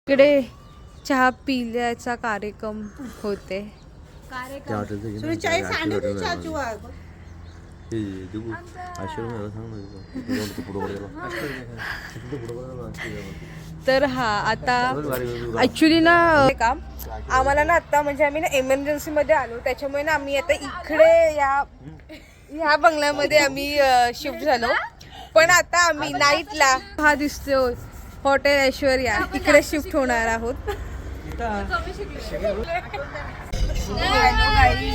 इकडे चहा पिल्याचा कार्यक्रम होते. तर हा आता ॲक्च्युली ना काम आम्हाला ना आता म्हणजे आम्ही ना एमर्जन्सीमध्ये आलो, त्याच्यामुळे ना आम्ही आता इकडे ह्या बंगल्यामध्ये आम्ही शिफ्ट झालो. पण आता आम्ही नाईटला हा दिसतोय हॉटेल ऐश्वर्या इकडे शिफ्ट होणार आहोत.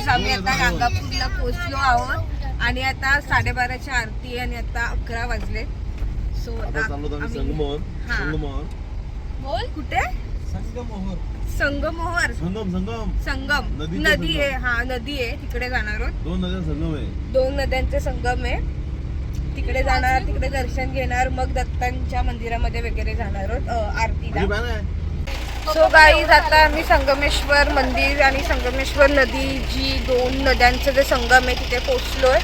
आम्ही आता गांगापूरला पोहोचलो आहोत आणि आता 12:30ची आरती आणि आता 11 वाजले. सो कुठे संगमोहर संगम नदी आहे. हा नदी आहे, तिकडे जाणार आहोत. दोन नद्यांचे संगम आहे, तिकडे जाणार, तिकडे दर्शन घेणार, मग दत्तांच्या मंदिरामध्ये वगैरे जाणार आहोत आरतीला. सो गाईज आता आम्ही संगमेश्वर मंदिर आणि संगमेश्वर नदी जी दोन नद्यांचं जे संगम आहे तिथे पोहोचलोय.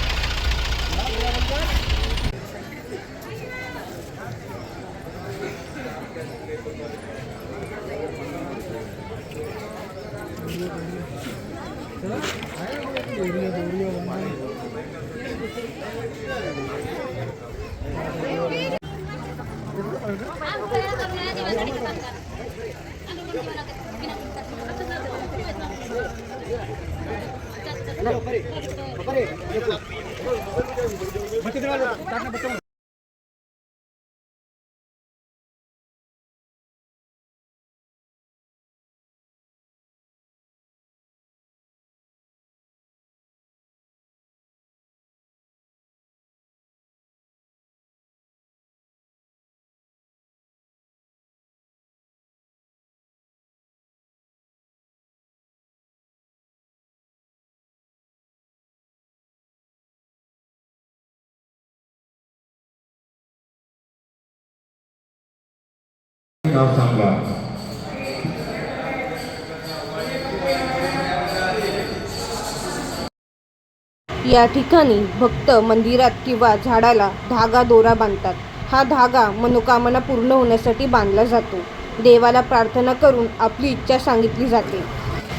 या ठिकाणी भक्त मंदिरात किंवा झाडाला धागा दोरा बांधतात. हा धागा मनोकामना पूर्ण होण्यासाठी बांधला जातो. देवाला प्रार्थना करून आपली इच्छा सांगितली जाते.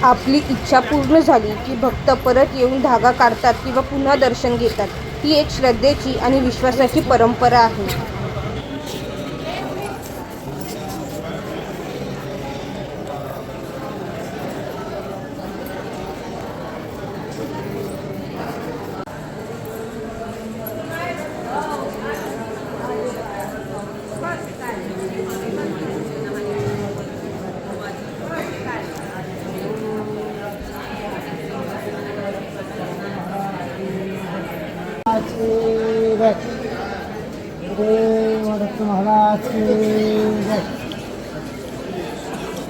आपली इच्छा पूर्ण झाली की भक्त परत येऊन धागा काढतात किंवा पुन्हा दर्शन घेतात. ही एक श्रद्धेची आणि विश्वासाची परंपरा आहे.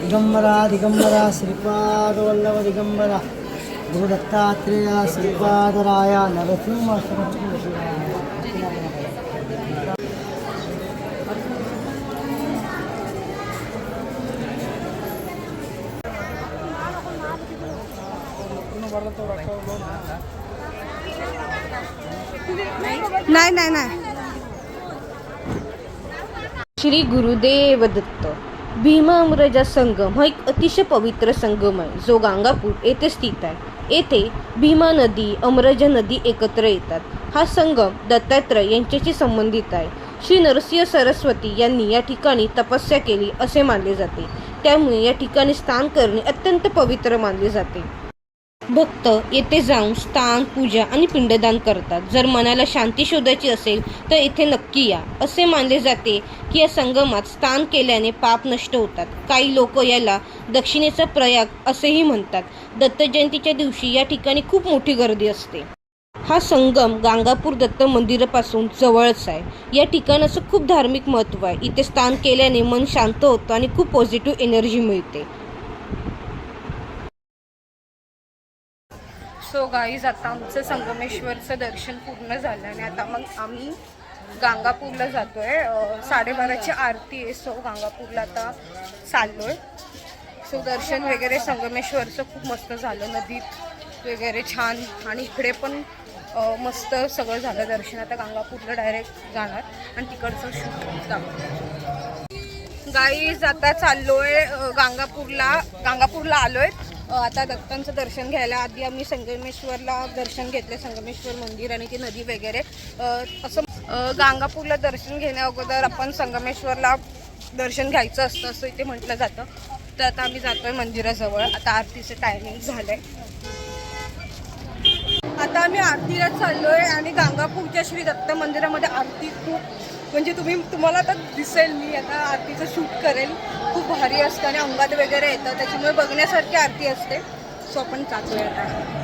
दिगंबरा दिगंबरा श्रीपाद वल्लभ दिगंबरा गुरु दत्तात्रेय श्रीपादराय नरसिंह नाही नाही नाही. श्री गुरुदेव दत्त. भीमा अमराजा संगम हा एक अतिशय पवित्र संगम आहे जो गांगापूर येथे स्थित आहे. येथे भीमा नदी अमराजा नदी एकत्र येतात. हा संगम दत्तात्रय यांच्याशी संबंधित आहे. श्री नरसिंह सरस्वती यांनी या ठिकाणी तपस्या केली असे मानले जाते. त्यामुळे या ठिकाणी स्नान करणे अत्यंत पवित्र मानले जाते. भक्त येथे जाऊन स्नान पूजा आणि पिंडदान करतात. जर मनाला शांती शोधायची असेल तर येथे नक्की या. असे मानले जाते की या संगमात स्नान केल्याने पाप नष्ट होतात. काही लोक याला दक्षिणेचा प्रयाग असेही म्हणतात. दत्त जयंतीच्या दिवशी या ठिकाणी खूप मोठी गर्दी असते. हा संगम गांगापूर दत्त मंदिरापासून जवळच आहे. या ठिकाणाचं खूप धार्मिक महत्त्व आहे. इथे स्नान केल्याने मन शांत होतं आणि खूप पॉझिटिव्ह एनर्जी मिळते. सो गाईज आता आमचं संगमेश्वरचं दर्शन पूर्ण झालं आणि आता मग आम्ही गांगापूरला जातोय. 12:30ची आरती आहे. सो गांगापूरला आता चाललोय. सो दर्शन वगैरे संगमेश्वरचं खूप मस्त झालं. नदीत वगैरे छान आणि इकडे पण मस्त सगळं झालं दर्शन. आता गांगापूरला डायरेक्ट जाणार आणि तिकडचं शूट दाखवणार. गाईज आता चाललोय गांगापूरला आलोय आता दत्तांचं दर्शन घ्यायला. आधी आम्ही संगमेश्वरला दर्शन घेतले, संगमेश्वर मंदिर आणि ती नदी वगैरे. असं गांगापूरला दर्शन घेण्या अगोदर आपण संगमेश्वरला दर्शन घ्यायचं असतं असं इथे म्हटलं जातं. तर आता आम्ही जातोय मंदिराजवळ. आता आरतीचं टायमिंग झालंय. आता आम्ही आरतीला चाललोय आणि गांगापूरच्या श्री दत्त मंदिरामध्ये आरती खूप म्हणजे तुम्हाला आता दिसेल, मी आता आरतीचं शूट करेल. खूप भारी असतं आणि अंगात वगैरे येतं, त्याच्यामुळे बघण्यासारखी आरती असते. सो आपण चाललोय आता.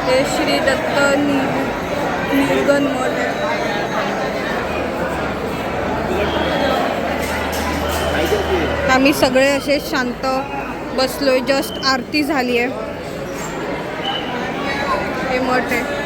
हे श्री दत्त निर्गन मठ आहे. आम्ही सगळे असे शांत बसलोय. जस्ट आरती झाली आहे. हे मठ आहे.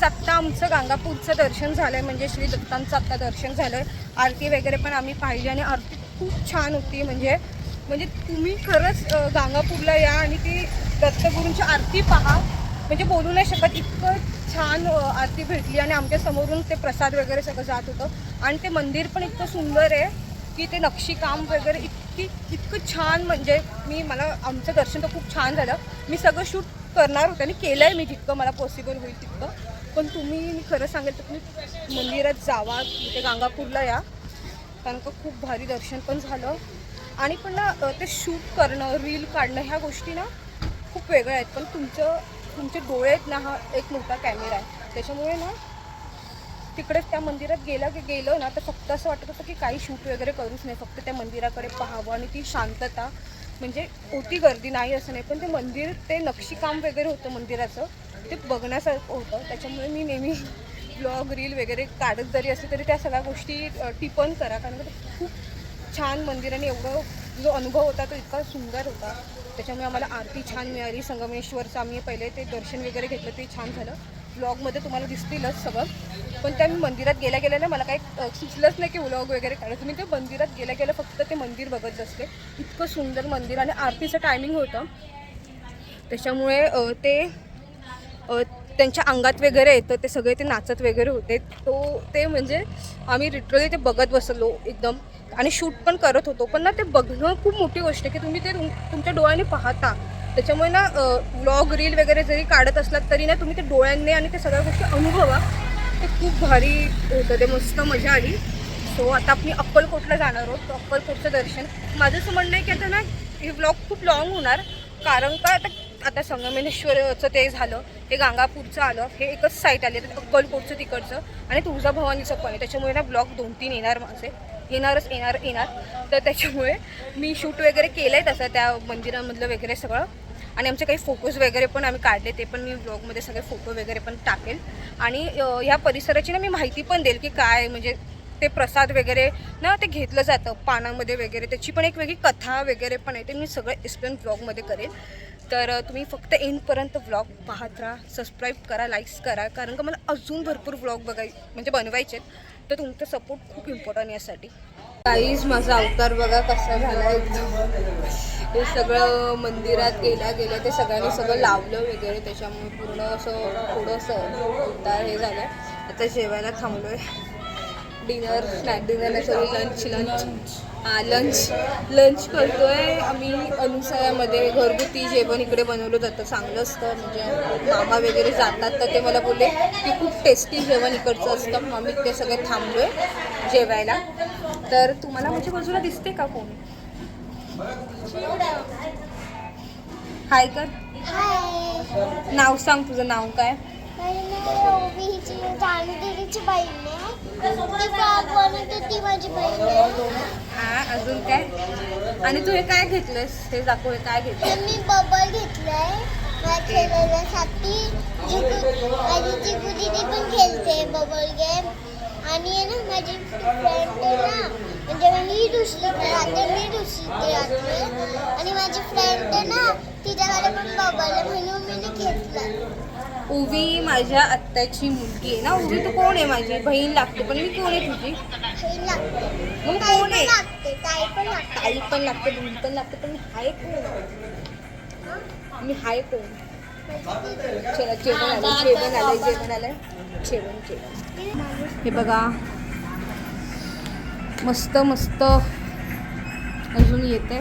आत्ता आमचं गाणगापूरचं दर्शन झालं आहे, म्हणजे श्री दत्तांचं आत्ता दर्शन झालं आहे. आरती वगैरे पण आम्ही पाहिली आणि आरती खूप छान होती. म्हणजे तुम्ही खरंच गाणगापूरला या आणि ती दत्तगुरूंची आरती पहा. म्हणजे बोलू नाही शकत, इतकं छान आरती भेटली. आणि आमच्या समोरून ते प्रसाद वगैरे सगळं जात होतं. आणि ते मंदिर पण इतकं सुंदर आहे की ते नक्षीकाम वगैरे इतकं छान. म्हणजे मला आमचं दर्शन तर खूप छान झालं. मी सगळं शूट करणार होते आणि केलं आहे मी जितकं मला पॉसिबल होईल तितकं. पण मी खरं सांगेल तर तुम्ही मंदिरात जावा, तिथे गाणगापूरला या, कारण का खूप भारी दर्शन पण झालं. आणि पण ना ते शूट करणं, रील काढणं ह्या गोष्टी ना खूप वेगळ्या आहेत. पण तुमचे डोळे आहेत ना, हा एक मोठा कॅमेरा आहे. त्याच्यामुळे ना तिकडे त्या मंदिरात गेलं ना तर फक्त असं वाटत होतं की काही शूट वगैरे करूच नाही, फक्त त्या मंदिराकडे पाहावं. आणि ती शांतता, म्हणजे होती गर्दी नाही असं नाही, पण ते मंदिर, ते नक्षीकाम वगैरे होतं मंदिराचं, ते बघण्यासारखं होतं. त्याच्यामुळे मी नेहमी ब्लॉग रील वगैरे काढत जरी असले तरी त्या सगळ्या गोष्टी टिपण करा, कारण ते खूप छान मंदिर. आणि एवढं जो अनुभव होता तो इतका सुंदर होता. त्याच्यामुळे आम्हाला आरती छान मिळाली. संगमेश्वरचं आम्ही पहिले ते दर्शन वगैरे घेतलं, ते छान झालं. व्लॉगमध्ये तुम्हाला दिसतीलच सगळं. पण त्या मी मंदिरात गेल्या ना मला काही सुचलंच नाही की व्लॉग वगैरे काढायचं. मी ते मंदिरात गेल्या फक्त ते मंदिर बघत बसले. इतकं सुंदर मंदिर. आणि आरतीचं टायमिंग होतं, त्याच्यामुळे त्यांच्या अंगात वगैरे येतं, ते सगळे ते नाचत वगैरे होते. ते म्हणजे आम्ही लिटरली ते बघत बसलो एकदम. आणि शूट पण करत होतो. पण ना ते बघणं खूप मोठी गोष्ट आहे की तुम्ही ते तुमच्या डोळ्याने पाहता. त्याच्यामुळे ना व्लॉग रील वगैरे जरी काढत असलात तरी ना तुम्ही ते डोळ्यांनी आणि ते सगळ्या गोष्टी अनुभवा. ते खूप भारी होतं, ते मस्त मजा आली. सो आता आपण अक्कलकोटला जाणार आहोत. अक्कलकोटचं दर्शन, माझं असं म्हणणं आहे की आता ना हे व्लॉग खूप लॉंग होणार, कारण का आता संगमेश्वरचं ते झालं, हे गाणगापूरचं आलं, हे एकच साईट आली. तर अक्कलकोटचं तिकडचं आणि तुळजाभवानीचं पण आहे. त्याच्यामुळे ना ब्लॉग 2-3 येणार माझे, येणार. तर त्याच्यामुळे मी शूट वगैरे केलं आहे तसं त्या मंदिरामधलं वगैरे सगळं. आणि आमचे काही फोटोज वगैरे पण आम्ही काढले, ते पण मी ब्लॉगमध्ये सगळे फोटो वगैरे पण टाकेल. आणि ह्या परिसराची ना मी माहिती पण देईल की काय, म्हणजे ते प्रसाद वगैरे ना ते घेतलं जातं पानामध्ये वगैरे, त्याची पण एक वेगळी कथा वगैरे पण आहे. ते मी सगळं एक्सप्लेन ब्लॉगमध्ये करेल. तर तुम्ही फक्त एंडपर्यंत व्लॉग पाहत राहा, सबस्क्राईब करा, लाईक्स करा, कारण का मला अजून भरपूर व्लॉग म्हणजे बनवायचे आहेत. तर तुमचा सपोर्ट खूप इम्पॉर्टंट आहे यासाठी. काहीच माझा अवतार बघा कसा झाला एकदम. हे सगळं मंदिरात गेल्या ते सगळ्यांनी सगळं लावलं वगैरे, त्याच्यामुळे पूर्ण असं थोडंसं अवतार हे झालं. आता जेवायला थांबलो आहे. स्नॅक डिनर नाही, सॉरी लंच करतो आहे आम्ही. अनुसयामध्ये घरगुती जेवण इकडे बनवलं जातं, चांगलं असतं. म्हणजे मामा वगैरे जातात तर ते मला बोलले की खूप टेस्टी जेवण इकडचं असतं. मग आम्ही ते सगळे थांबलो आहे जेवायला. तर तुम्हाला माझ्या बाजूला दिसते का कोणी? हाय कर. नाव सांग, तुझं नाव काय? अजून काय? आणि तू हे काय घेतलंस, हे दाखव, हे काय घेतलं? मी बबल घेतलाय खेळण्यासाठी. माझी चिकू दीदी पण खेळते बबल गेम. आणि ना माझी फ्रेंड ना, म्हणजे मी दुसरीकडे राहते, आणि माझी फ्रेंड ना तिच्याकडे पण बबल आहे, म्हणून मी घेतलं. उवी माझ्या आत्याची मुलगी आहे ना. उवी तू कोण आहे? माझी बहीण लागते. पण मी कोण आहे तुझी? बहीण लागते. मग कोण आहे? ताई पण लागते, बहीण पण लागते. पण मी हाय कोण? चला जेवण आलंय. हे बघा, मस्त अजून येते.